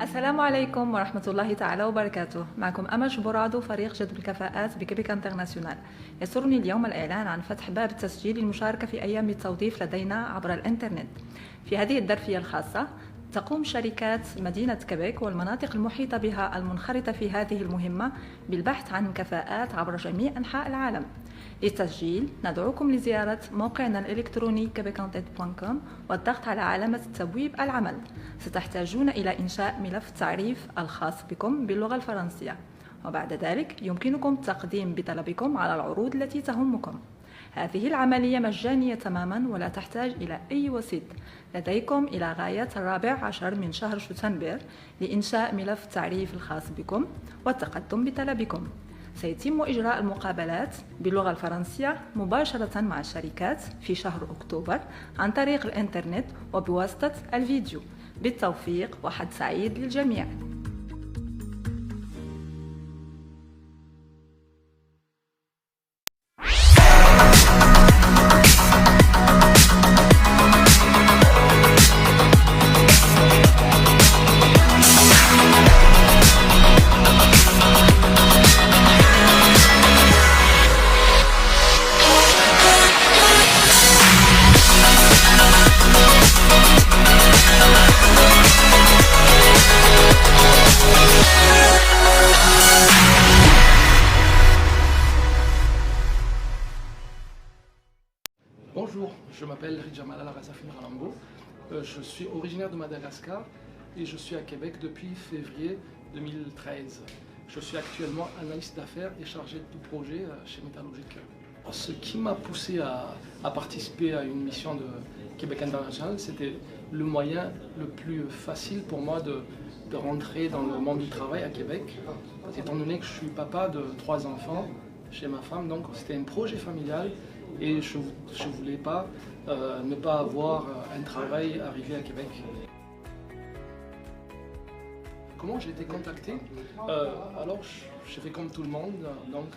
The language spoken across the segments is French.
السلام عليكم ورحمة الله تعالى وبركاته. معكم أمل برادو فريق جذب الكفاءات بكيبيك انترناسيونال. يسرني اليوم الإعلان عن فتح باب التسجيل للمشاركة في أيام التوظيف لدينا عبر الإنترنت. في هذه الدرفية الخاصة تقوم شركات مدينة كيبيك والمناطق المحيطة بها المنخرطة في هذه المهمة بالبحث عن كفاءات عبر جميع أنحاء العالم. للتسجيل ندعوكم لزيارة موقعنا الإلكتروني quebecentet.com والضغط على علامة تبويب العمل. ستحتاجون إلى إنشاء ملف تعريف الخاص بكم باللغة الفرنسية، وبعد ذلك يمكنكم التقديم بطلبكم على العروض التي تهمكم. هذه العملية مجانية تماما ولا تحتاج إلى أي وسيط. لديكم إلى غاية 14 من شهر شتنبر لإنشاء ملف تعريف الخاص بكم والتقدم بطلبكم. سيتم إجراء المقابلات باللغة الفرنسية مباشرة مع الشركات في شهر أكتوبر عن طريق الإنترنت وبواسطة الفيديو. بالتوفيق وحد سعيد للجميع. Bonjour, je m'appelle Ridjamal Al-Razafin Ralambo, je suis originaire de Madagascar et je suis à Québec depuis février 2013. Je suis actuellement analyste d'affaires et chargé de projet chez Metallurgic. Ce qui m'a poussé à participer à une mission de Québec International, c'était le moyen le plus facile pour moi de rentrer dans le monde du travail à Québec, étant donné que je suis papa de 3 enfants chez ma femme, donc c'était un projet familial. Et je ne voulais pas ne pas avoir un travail arrivé à Québec. Comment j'ai été contacté? Alors j'ai fait comme tout le monde, donc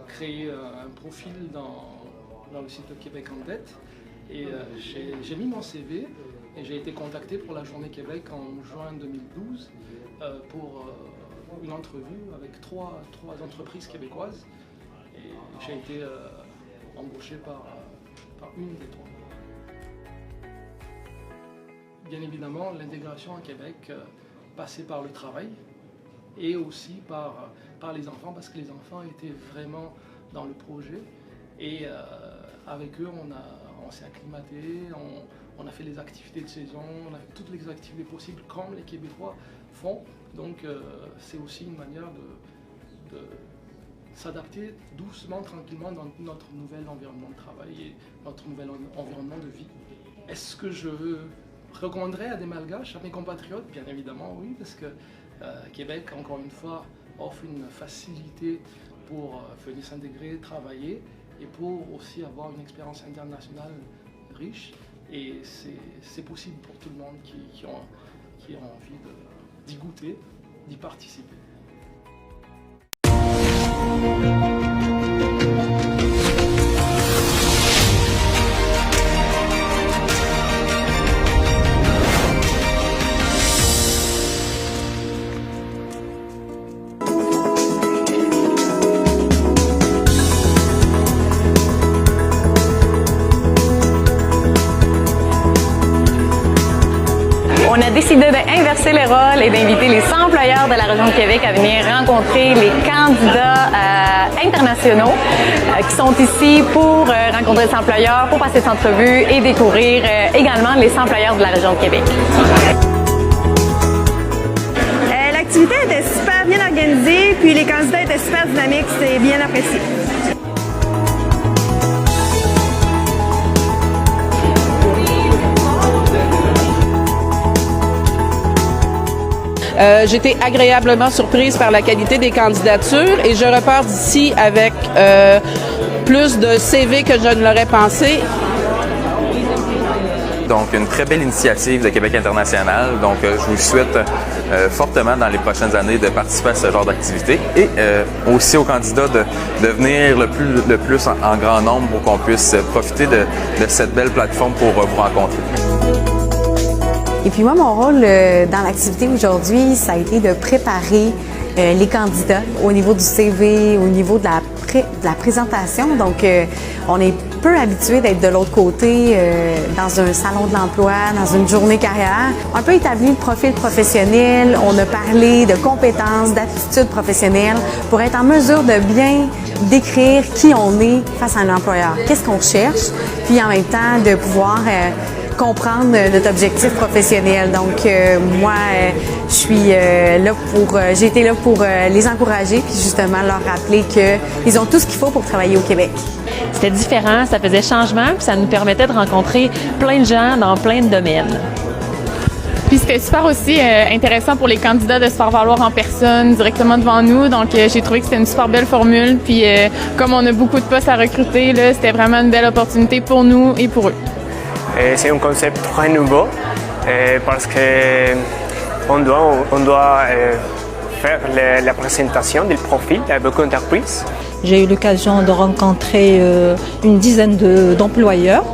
créer un profil dans le site de Québec en tête. Et j'ai mis mon CV et j'ai été contacté pour la Journée Québec en juin 2012 pour une entrevue avec trois entreprises québécoises. Et j'ai été embauché par une des 3. Bien évidemment, l'intégration à Québec passait par le travail et aussi par les enfants, parce que les enfants étaient vraiment dans le projet. Et avec eux, on s'est acclimaté, on a fait les activités de saison, on a fait toutes les activités possibles comme les Québécois font. Donc c'est aussi une manière de s'adapter doucement, tranquillement dans notre nouvel environnement de travail et notre nouvel environnement de vie. Est-ce que je recommanderais à des Malgaches, à mes compatriotes? Bien évidemment oui, parce que Québec, encore une fois, offre une facilité pour venir s'intégrer, travailler et pour aussi avoir une expérience internationale riche. Et c'est possible pour tout le monde qui a envie d'y goûter, d'y participer. On a décidé d'inverser les rôles et d'inviter les employeurs de la région de Québec à venir rencontrer les candidats internationaux qui sont ici pour rencontrer les employeurs, pour passer cette entrevue et découvrir également les employeurs de la région de Québec. L'activité était super bien organisée, puis les candidats étaient super dynamiques, c'était bien apprécié. J'étais agréablement surprise par la qualité des candidatures et je repars d'ici avec plus de CV que je ne l'aurais pensé. Donc, une très belle initiative de Québec International. Donc, je vous souhaite fortement dans les prochaines années de participer à ce genre d'activité et aussi aux candidats de venir le plus en grand nombre pour qu'on puisse profiter de cette belle plateforme pour vous rencontrer. Et puis moi, mon rôle dans l'activité aujourd'hui, ça a été de préparer les candidats au niveau du CV, au niveau de la présentation. Donc, on est peu habitué d'être de l'autre côté dans un salon de l'emploi, dans une journée carrière. On a un peu établi le profil professionnel, on a parlé de compétences, d'aptitudes professionnelles pour être en mesure de bien décrire qui on est face à un employeur, qu'est-ce qu'on cherche, puis en même temps de pouvoir comprendre notre objectif professionnel. Donc, moi, j'ai été là pour les encourager puis justement leur rappeler qu'ils ont tout ce qu'il faut pour travailler au Québec. C'était différent, ça faisait changement, puis ça nous permettait de rencontrer plein de gens dans plein de domaines. Puis c'était super aussi intéressant pour les candidats de se faire valoir en personne, directement devant nous. Donc, j'ai trouvé que c'était une super belle formule. Puis, comme on a beaucoup de postes à recruter, là, c'était vraiment une belle opportunité pour nous et pour eux. C'est un concept très nouveau parce que on doit faire la présentation du profil à beaucoup d'entreprises. J'ai eu l'occasion de rencontrer une dizaine d'employeurs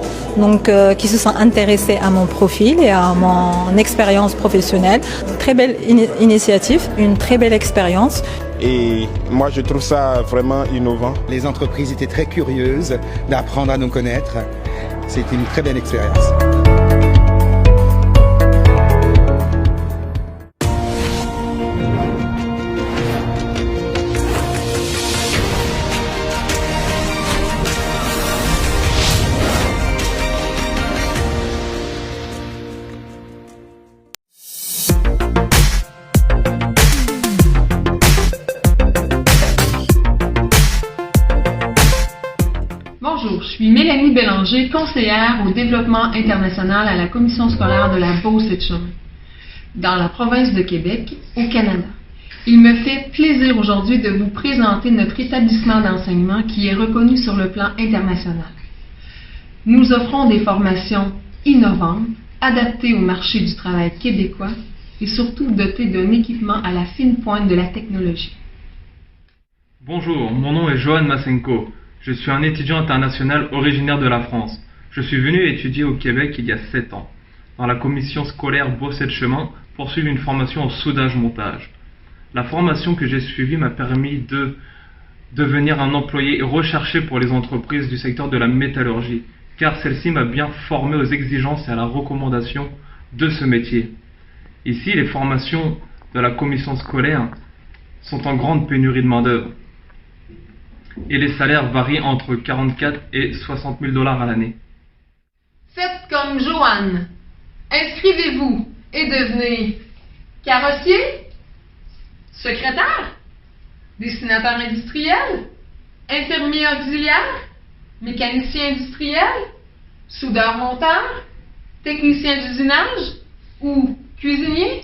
qui se sont intéressés à mon profil et à mon expérience professionnelle. Très belle initiative, une très belle expérience. Et moi, je trouve ça vraiment innovant. Les entreprises étaient très curieuses d'apprendre à nous connaître. C'était une très belle expérience. Bonjour, je suis Mélanie Bélanger, conseillère au développement international à la commission scolaire de la Beauce-et-de-Chemin, dans la province de Québec, au Canada. Il me fait plaisir aujourd'hui de vous présenter notre établissement d'enseignement qui est reconnu sur le plan international. Nous offrons des formations innovantes, adaptées au marché du travail québécois et surtout dotées d'un équipement à la fine pointe de la technologie. Bonjour, mon nom est Johan Masenko. Je suis un étudiant international originaire de la France. Je suis venu étudier au Québec il y a 7 ans, dans la commission scolaire Beauce-et-de-Chemin, pour suivre une formation en soudage-montage. La formation que j'ai suivie m'a permis de devenir un employé recherché pour les entreprises du secteur de la métallurgie, car celle-ci m'a bien formé aux exigences et à la recommandation de ce métier. Ici, les formations de la commission scolaire sont en grande pénurie de main-d'œuvre. Et les salaires varient entre 44 et 60 000 $ à l'année. Faites comme Joanne. Inscrivez-vous et devenez carrossier, secrétaire, dessinateur industriel, infirmier auxiliaire, mécanicien industriel, soudeur-monteur, technicien d'usinage ou cuisinier.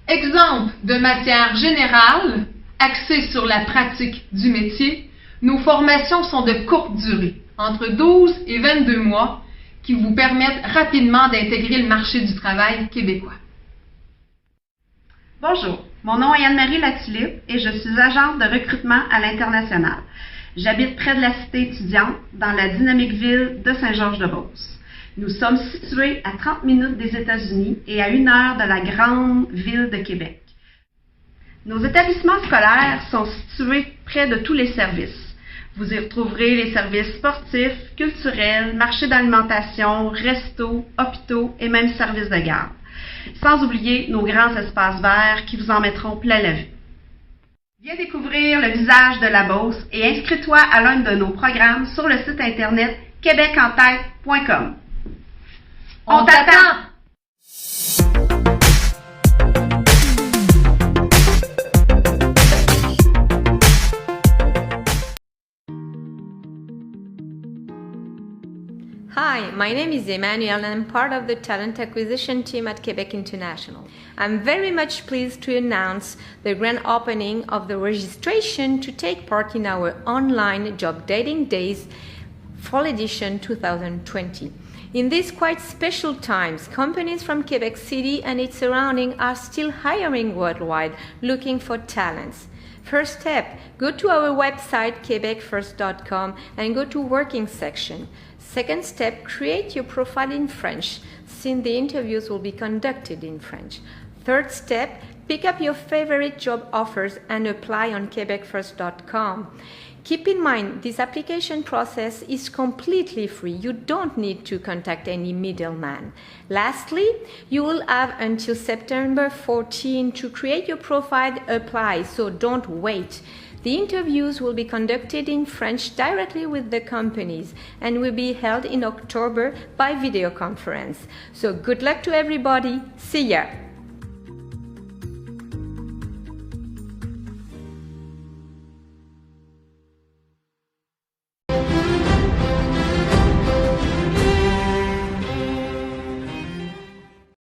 Exemple de matière générale axée sur la pratique du métier. Nos formations sont de courte durée, entre 12 et 22 mois, qui vous permettent rapidement d'intégrer le marché du travail québécois. Bonjour, mon nom est Anne-Marie Latulippe et je suis agente de recrutement à l'international. J'habite près de la cité étudiante, dans la dynamique ville de Saint-Georges-de-Beauce. Nous sommes situés à 30 minutes des États-Unis et à 1 heure de la grande ville de Québec. Nos établissements scolaires sont situés près de tous les services. Vous y retrouverez les services sportifs, culturels, marchés d'alimentation, restos, hôpitaux et même services de garde. Sans oublier nos grands espaces verts qui vous en mettront plein la vue. Viens découvrir le visage de la Beauce et inscris-toi à l'un de nos programmes sur le site internet québecentête.com. On t'attend! Hi, my name is Emmanuel and I'm part of the talent acquisition team at Quebec International. I'm very much pleased to announce the grand opening of the registration to take part in our online job dating days fall edition 2020. In these quite special times, companies from Quebec City and its surrounding are still hiring worldwide, looking for talents. First step, go to our website quebecfirst.com and go to working section. Second step, create your profile in French. since the interviews will be conducted in French. Third step, pick up your favorite job offers and apply on quebecfirst.com. Keep in mind, this application process is completely free. You don't need to contact any middleman. Lastly, you will have until September 14 to create your profile, apply, so don't wait. The interviews will be conducted in French directly with the companies and will be held in October by video conference. So good luck to everybody. See ya!